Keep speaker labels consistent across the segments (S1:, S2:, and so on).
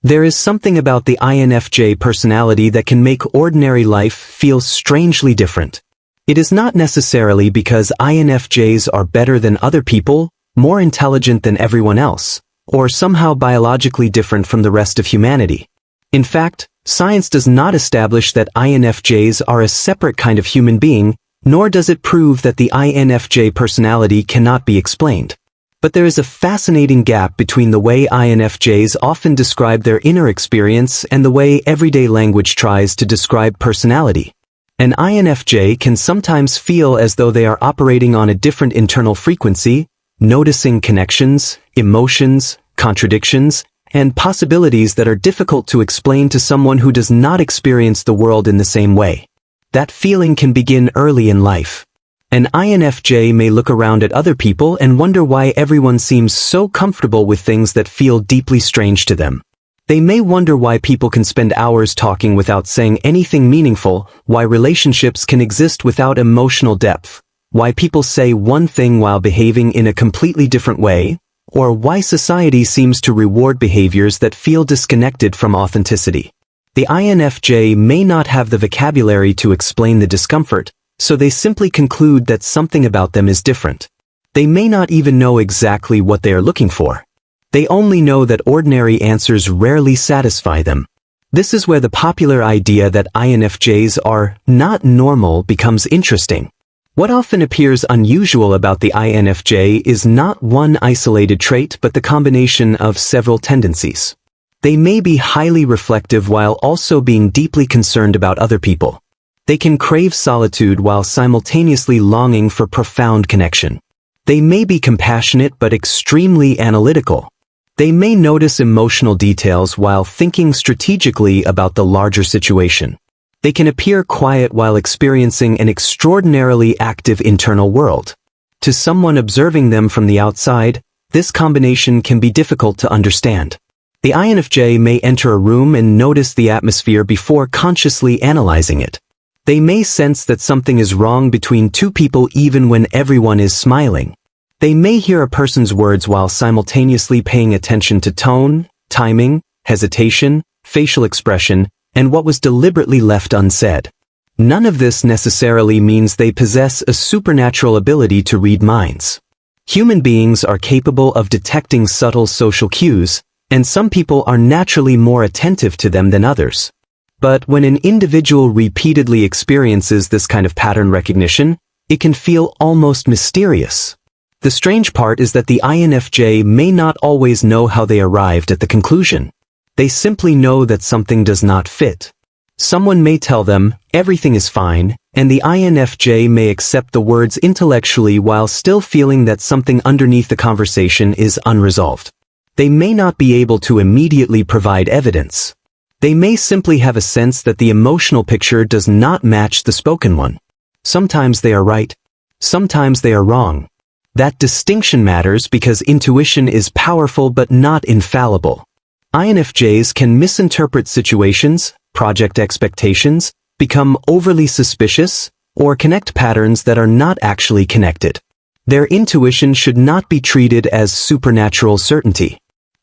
S1: There is something about the INFJ personality that can make ordinary life feel strangely different. It is not necessarily because INFJs are better than other people, more intelligent than everyone else, or somehow biologically different from the rest of humanity. In fact, science does not establish that INFJs are a separate kind of human being, nor does it prove that the INFJ personality cannot be explained. But there is a fascinating gap between the way INFJs often describe their inner experience and the way everyday language tries to describe personality. An INFJ can sometimes feel as though they are operating on a different internal frequency, noticing connections, emotions, contradictions, and possibilities that are difficult to explain to someone who does not experience the world in the same way. That feeling can begin early in life. An INFJ may look around at other people and wonder why everyone seems so comfortable with things that feel deeply strange to them. They may wonder why people can spend hours talking without saying anything meaningful, why relationships can exist without emotional depth, why people say one thing while behaving in a completely different way, or why society seems to reward behaviors that feel disconnected from authenticity. The INFJ may not have the vocabulary to explain the discomfort, so they simply conclude that something about them is different. They may not even know exactly what they are looking for. They only know that ordinary answers rarely satisfy them. This is where the popular idea that INFJs are not normal becomes interesting. What often appears unusual about the INFJ is not one isolated trait but the combination of several tendencies. They may be highly reflective while also being deeply concerned about other people. They can crave solitude while simultaneously longing for profound connection. They may be compassionate but extremely analytical. They may notice emotional details while thinking strategically about the larger situation. They can appear quiet while experiencing an extraordinarily active internal world. To someone observing them from the outside, this combination can be difficult to understand. The INFJ may enter a room and notice the atmosphere before consciously analyzing it. They may sense that something is wrong between two people even when everyone is smiling. They may hear a person's words while simultaneously paying attention to tone, timing, hesitation, facial expression, and what was deliberately left unsaid. None of this necessarily means they possess a supernatural ability to read minds. Human beings are capable of detecting subtle social cues, and some people are naturally more attentive to them than others. But when an individual repeatedly experiences this kind of pattern recognition, it can feel almost mysterious. The strange part is that the INFJ may not always know how they arrived at the conclusion. They simply know that something does not fit. Someone may tell them, everything is fine, and the INFJ may accept the words intellectually while still feeling that something underneath the conversation is unresolved. They may not be able to immediately provide evidence. They may simply have a sense that the emotional picture does not match the spoken one. Sometimes they are right. Sometimes they are wrong. That distinction matters because intuition is powerful but not infallible. INFJs can misinterpret situations, project expectations, become overly suspicious, or connect patterns that are not actually connected. Their intuition should not be treated as supernatural certainty.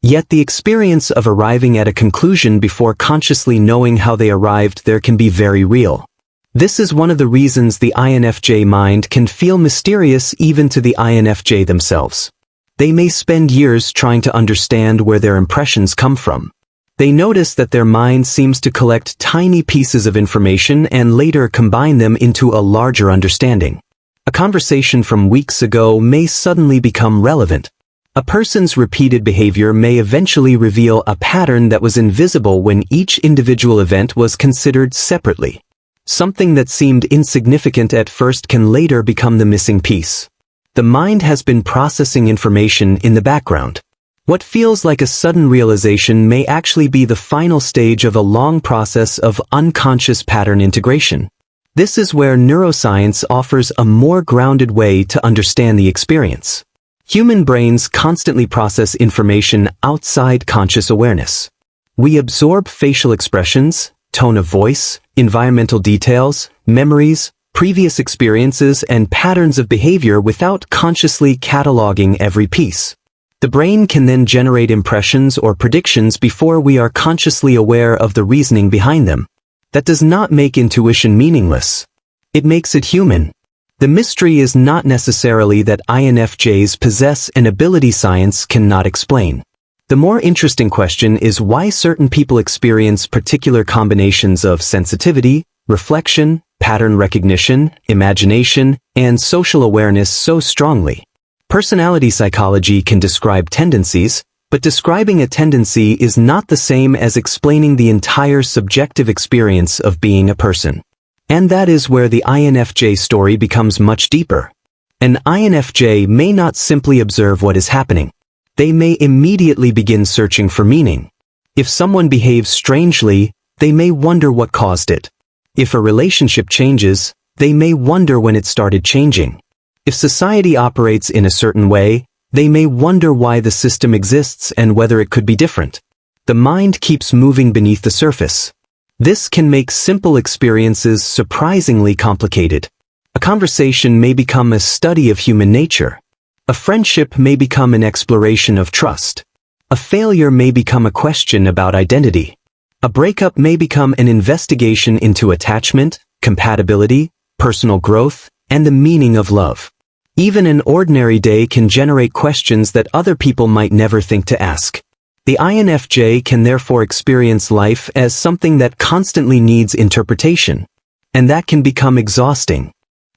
S1: Yet the experience of arriving at a conclusion before consciously knowing how they arrived there can be very real. This is one of the reasons the INFJ mind can feel mysterious even to the INFJ themselves. They may spend years trying to understand where their impressions come from. They notice that their mind seems to collect tiny pieces of information and later combine them into a larger understanding. A conversation from weeks ago may suddenly become relevant. A person's repeated behavior may eventually reveal a pattern that was invisible when each individual event was considered separately. Something that seemed insignificant at first can later become the missing piece. The mind has been processing information in the background. What feels like a sudden realization may actually be the final stage of a long process of unconscious pattern integration. This is where neuroscience offers a more grounded way to understand the experience. Human brains constantly process information outside conscious awareness. We absorb facial expressions, tone of voice, environmental details, memories, previous experiences, and patterns of behavior without consciously cataloging every piece. The brain can then generate impressions or predictions before we are consciously aware of the reasoning behind them. That does not make intuition meaningless. It makes it human. The mystery is not necessarily that INFJs possess an ability science cannot explain. The more interesting question is why certain people experience particular combinations of sensitivity, reflection, pattern recognition, imagination, and social awareness so strongly. Personality psychology can describe tendencies, but describing a tendency is not the same as explaining the entire subjective experience of being a person. And that is where the INFJ story becomes much deeper. An INFJ may not simply observe what is happening. They may immediately begin searching for meaning. If someone behaves strangely, they may wonder what caused it. If a relationship changes, they may wonder when it started changing. If society operates in a certain way, they may wonder why the system exists and whether it could be different. The mind keeps moving beneath the surface. This can make simple experiences surprisingly complicated. A conversation may become a study of human nature. A friendship may become an exploration of trust. A failure may become a question about identity. A breakup may become an investigation into attachment, compatibility, personal growth, and the meaning of love. Even an ordinary day can generate questions that other people might never think to ask. The INFJ can therefore experience life as something that constantly needs interpretation, and that can become exhausting.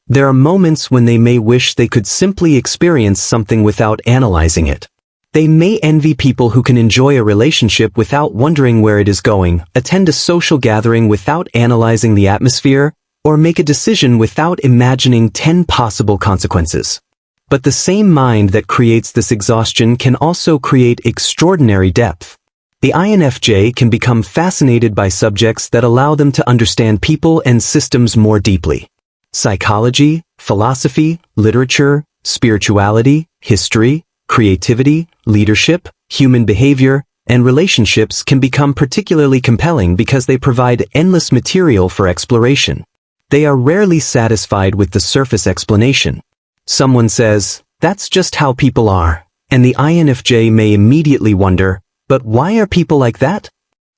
S1: There are moments when they may wish they could simply experience something without analyzing it. They may envy people who can enjoy a relationship without wondering where it is going, attend a social gathering without analyzing the atmosphere, or make a decision without imagining 10 possible consequences. But the same mind that creates this exhaustion can also create extraordinary depth. The INFJ can become fascinated by subjects that allow them to understand people and systems more deeply. Psychology, philosophy, literature, spirituality, history, creativity, leadership, human behavior, and relationships can become particularly compelling because they provide endless material for exploration. They are rarely satisfied with the surface explanation. Someone says, "That's just how people are," and the INFJ may immediately wonder, "But why are people like that?"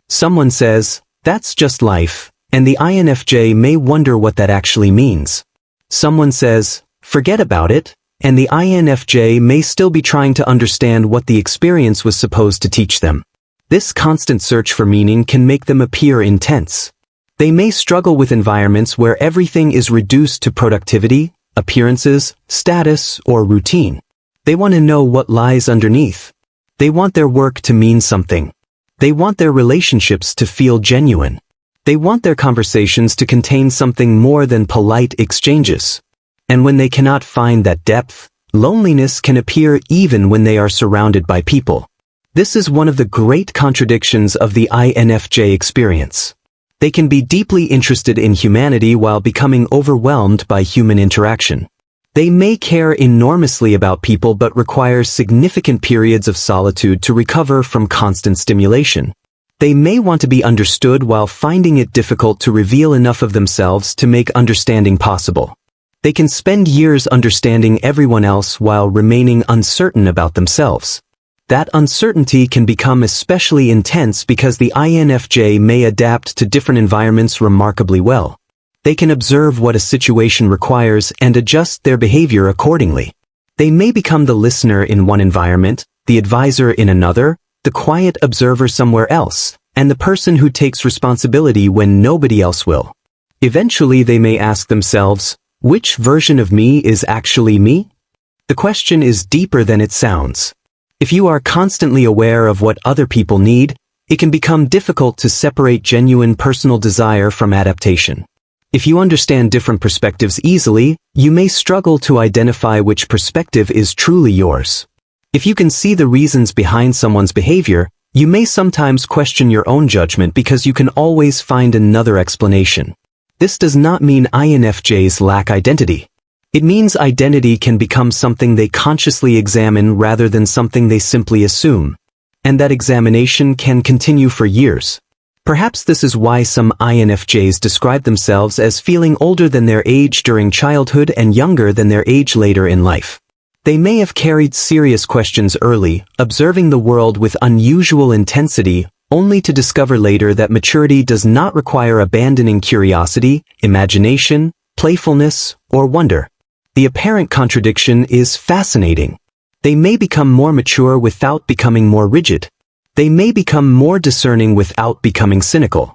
S1: Someone says, "That's just life," and the INFJ may wonder what that actually means. Someone says, "Forget about it," and the INFJ may still be trying to understand what the experience was supposed to teach them. This constant search for meaning can make them appear intense. They may struggle with environments where everything is reduced to productivity, appearances, status, or routine. They want to know what lies underneath. They want their work to mean something. They want their relationships to feel genuine. They want their conversations to contain something more than polite exchanges. And when they cannot find that depth, loneliness can appear even when they are surrounded by people. This is one of the great contradictions of the INFJ experience. They can be deeply interested in humanity while becoming overwhelmed by human interaction. They may care enormously about people but require significant periods of solitude to recover from constant stimulation. They may want to be understood while finding it difficult to reveal enough of themselves to make understanding possible. They can spend years understanding everyone else while remaining uncertain about themselves. That uncertainty can become especially intense because the INFJ may adapt to different environments remarkably well. They can observe what a situation requires and adjust their behavior accordingly. They may become the listener in one environment, the advisor in another, the quiet observer somewhere else, and the person who takes responsibility when nobody else will. Eventually they may ask themselves, which version of me is actually me? The question is deeper than it sounds. If you are constantly aware of what other people need, it can become difficult to separate genuine personal desire from adaptation. If you understand different perspectives easily, you may struggle to identify which perspective is truly yours. If you can see the reasons behind someone's behavior, you may sometimes question your own judgment because you can always find another explanation. This does not mean INFJs lack identity. It means identity can become something they consciously examine rather than something they simply assume. And that examination can continue for years. Perhaps this is why some INFJs describe themselves as feeling older than their age during childhood and younger than their age later in life. They may have carried serious questions early, observing the world with unusual intensity, only to discover later that maturity does not require abandoning curiosity, imagination, playfulness, or wonder. The apparent contradiction is fascinating. They may become more mature without becoming more rigid. They may become more discerning without becoming cynical.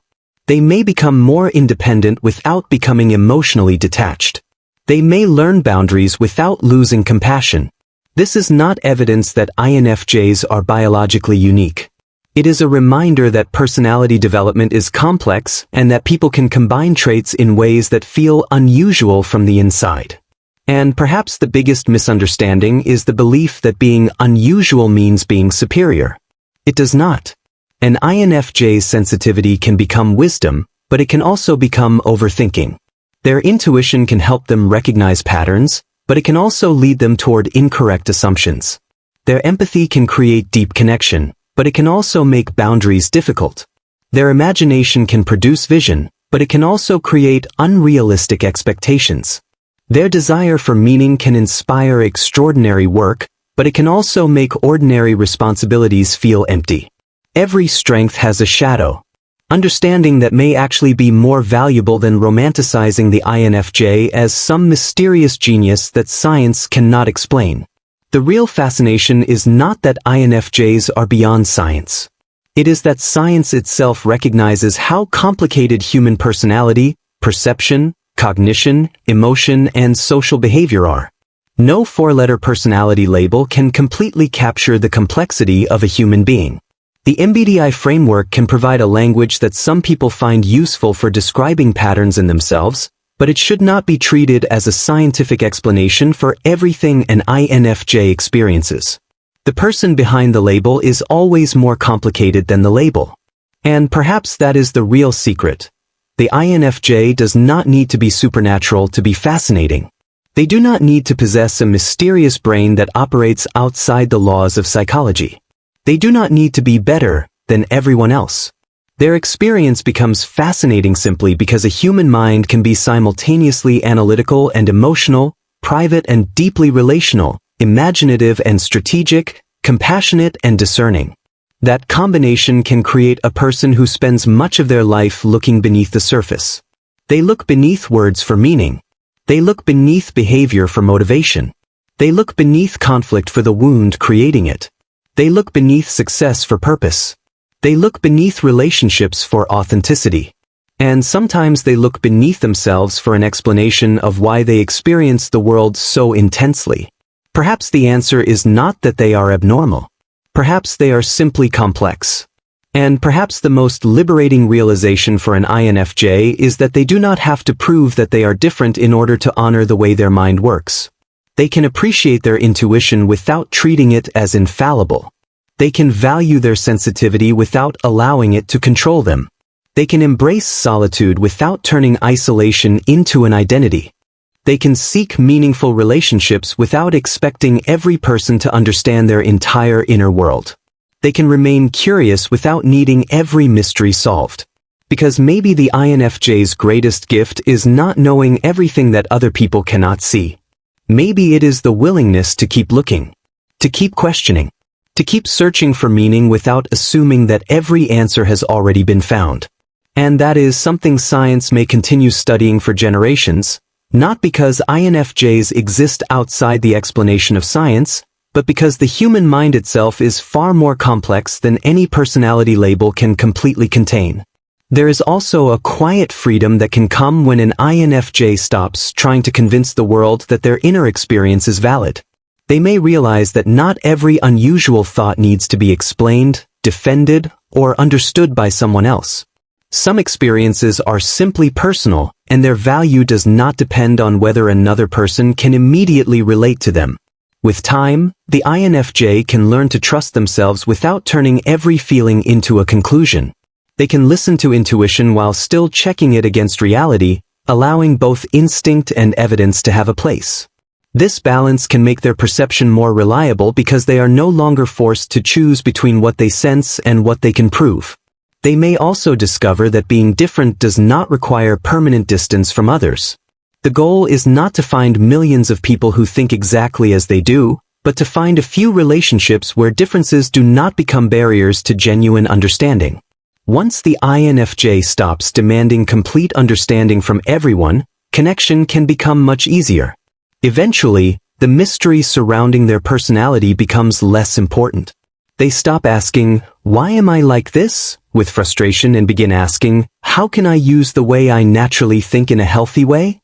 S1: They may become more independent without becoming emotionally detached. They may learn boundaries without losing compassion. This is not evidence that INFJs are biologically unique. It is a reminder that personality development is complex and that people can combine traits in ways that feel unusual from the inside. And perhaps the biggest misunderstanding is the belief that being unusual means being superior. It does not. An INFJ's sensitivity can become wisdom, but it can also become overthinking. Their intuition can help them recognize patterns, but it can also lead them toward incorrect assumptions. Their empathy can create deep connection, but it can also make boundaries difficult. Their imagination can produce vision, but it can also create unrealistic expectations. Their desire for meaning can inspire extraordinary work, but it can also make ordinary responsibilities feel empty. Every strength has a shadow. Understanding that may actually be more valuable than romanticizing the INFJ as some mysterious genius that science cannot explain. The real fascination is not that INFJs are beyond science. It is that science itself recognizes how complicated human personality, perception, cognition, emotion, and social behavior are. No four-letter personality label can completely capture the complexity of a human being. The MBTI framework can provide a language that some people find useful for describing patterns in themselves, but it should not be treated as a scientific explanation for everything an INFJ experiences. The person behind the label is always more complicated than the label. And perhaps that is the real secret. The INFJ does not need to be supernatural to be fascinating. They do not need to possess a mysterious brain that operates outside the laws of psychology. They do not need to be better than everyone else. Their experience becomes fascinating simply because a human mind can be simultaneously analytical and emotional, private and deeply relational, imaginative and strategic, compassionate and discerning. That combination can create a person who spends much of their life looking beneath the surface. They look beneath words for meaning. They look beneath behavior for motivation. They look beneath conflict for the wound creating it. They look beneath success for purpose. They look beneath relationships for authenticity. And sometimes they look beneath themselves for an explanation of why they experience the world so intensely. Perhaps the answer is not that they are abnormal. Perhaps they are simply complex. And perhaps the most liberating realization for an INFJ is that they do not have to prove that they are different in order to honor the way their mind works. They can appreciate their intuition without treating it as infallible. They can value their sensitivity without allowing it to control them. They can embrace solitude without turning isolation into an identity. They can seek meaningful relationships without expecting every person to understand their entire inner world. They can remain curious without needing every mystery solved. Because maybe the INFJ's greatest gift is not knowing everything that other people cannot see. Maybe it is the willingness to keep looking, to keep questioning, to keep searching for meaning without assuming that every answer has already been found. And that is something science may continue studying for generations, not because INFJs exist outside the explanation of science, but because the human mind itself is far more complex than any personality label can completely contain. There is also a quiet freedom that can come when an INFJ stops trying to convince the world that their inner experience is valid. They may realize that not every unusual thought needs to be explained, defended, or understood by someone else. Some experiences are simply personal, and their value does not depend on whether another person can immediately relate to them. With time, the INFJ can learn to trust themselves without turning every feeling into a conclusion. They can listen to intuition while still checking it against reality, allowing both instinct and evidence to have a place. This balance can make their perception more reliable because they are no longer forced to choose between what they sense and what they can prove. They may also discover that being different does not require permanent distance from others. The goal is not to find millions of people who think exactly as they do, but to find a few relationships where differences do not become barriers to genuine understanding. Once the INFJ stops demanding complete understanding from everyone, connection can become much easier. Eventually, the mystery surrounding their personality becomes less important. They stop asking, "Why am I like this?" with frustration and begin asking, "How can I use the way I naturally think in a healthy way?"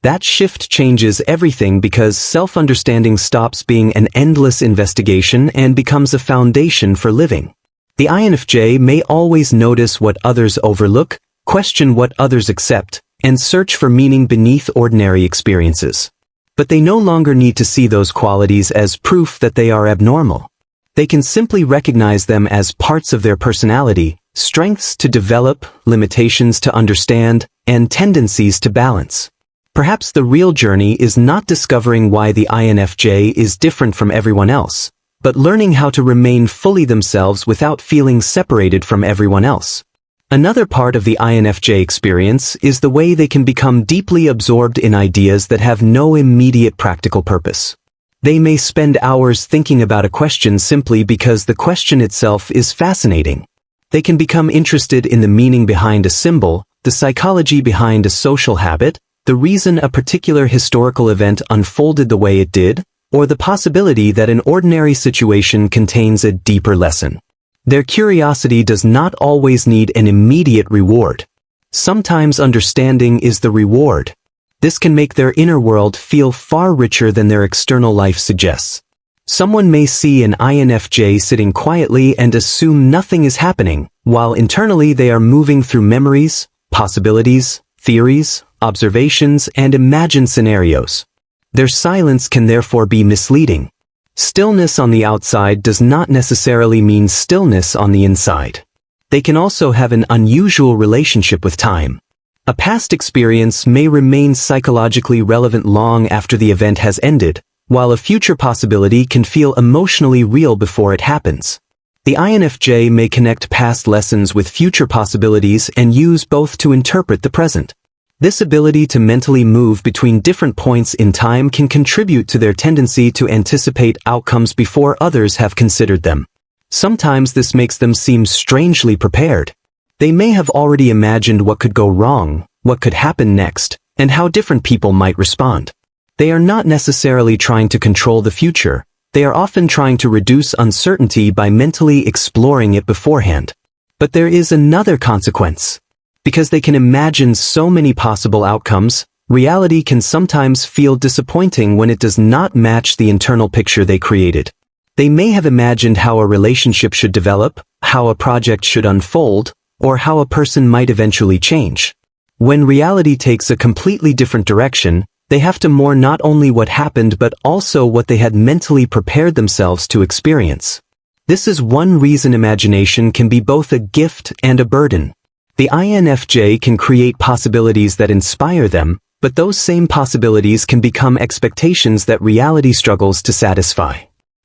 S1: That shift changes everything because self-understanding stops being an endless investigation and becomes a foundation for living. The INFJ may always notice what others overlook, question what others accept, and search for meaning beneath ordinary experiences. But they no longer need to see those qualities as proof that they are abnormal. They can simply recognize them as parts of their personality, strengths to develop, limitations to understand, and tendencies to balance. Perhaps the real journey is not discovering why the INFJ is different from everyone else, but learning how to remain fully themselves without feeling separated from everyone else. Another part of the INFJ experience is the way they can become deeply absorbed in ideas that have no immediate practical purpose. They may spend hours thinking about a question simply because the question itself is fascinating. They can become interested in the meaning behind a symbol, the psychology behind a social habit, the reason a particular historical event unfolded the way it did, or the possibility that an ordinary situation contains a deeper lesson. Their curiosity does not always need an immediate reward. Sometimes understanding is the reward. This can make their inner world feel far richer than their external life suggests. Someone may see an INFJ sitting quietly and assume nothing is happening, while internally they are moving through memories, possibilities, theories, observations, and imagined scenarios. Their silence can therefore be misleading. Stillness on the outside does not necessarily mean stillness on the inside. They can also have an unusual relationship with time. A past experience may remain psychologically relevant long after the event has ended, while a future possibility can feel emotionally real before it happens. The INFJ may connect past lessons with future possibilities and use both to interpret the present. This ability to mentally move between different points in time can contribute to their tendency to anticipate outcomes before others have considered them. Sometimes this makes them seem strangely prepared. They may have already imagined what could go wrong, what could happen next, and how different people might respond. They are not necessarily trying to control the future. They are often trying to reduce uncertainty by mentally exploring it beforehand. But there is another consequence. Because they can imagine so many possible outcomes, reality can sometimes feel disappointing when it does not match the internal picture they created. They may have imagined how a relationship should develop, how a project should unfold, or how a person might eventually change. When reality takes a completely different direction, they have to mourn not only what happened but also what they had mentally prepared themselves to experience. This is one reason imagination can be both a gift and a burden. The INFJ can create possibilities that inspire them, but those same possibilities can become expectations that reality struggles to satisfy.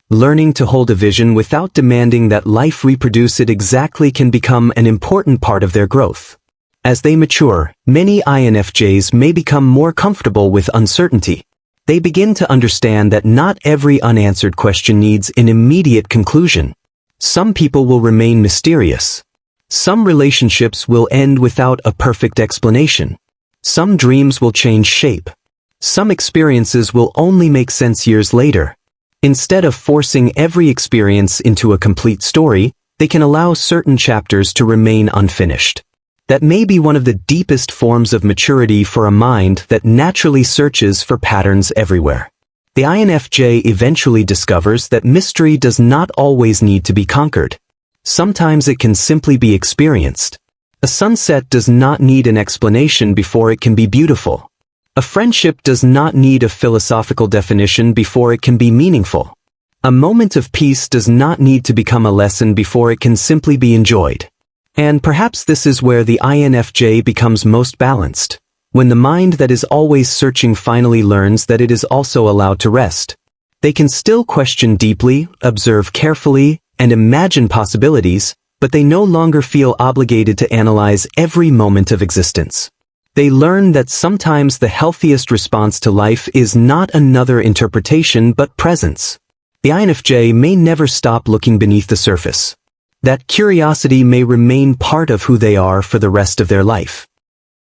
S1: Learning to hold a vision without demanding that life reproduce it exactly can become an important part of their growth. As they mature, many INFJs may become more comfortable with uncertainty. They begin to understand that not every unanswered question needs an immediate conclusion. Some people will remain mysterious. Some relationships will end without a perfect explanation. Some dreams will change shape. Some experiences will only make sense years later. Instead of forcing every experience into a complete story, they can allow certain chapters to remain unfinished. That may be one of the deepest forms of maturity for a mind that naturally searches for patterns everywhere. The INFJ eventually discovers that mystery does not always need to be conquered. Sometimes it can simply be experienced. A sunset does not need an explanation before it can be beautiful. A friendship does not need a philosophical definition before it can be meaningful. A moment of peace does not need to become a lesson before it can simply be enjoyed. And perhaps this is where the INFJ becomes most balanced, when the mind that is always searching finally learns that it is also allowed to rest. They can still question deeply, observe carefully, and imagine possibilities, but they no longer feel obligated to analyze every moment of existence. They learn that sometimes the healthiest response to life is not another interpretation but presence. The INFJ may never stop looking beneath the surface. That curiosity may remain part of who they are for the rest of their life.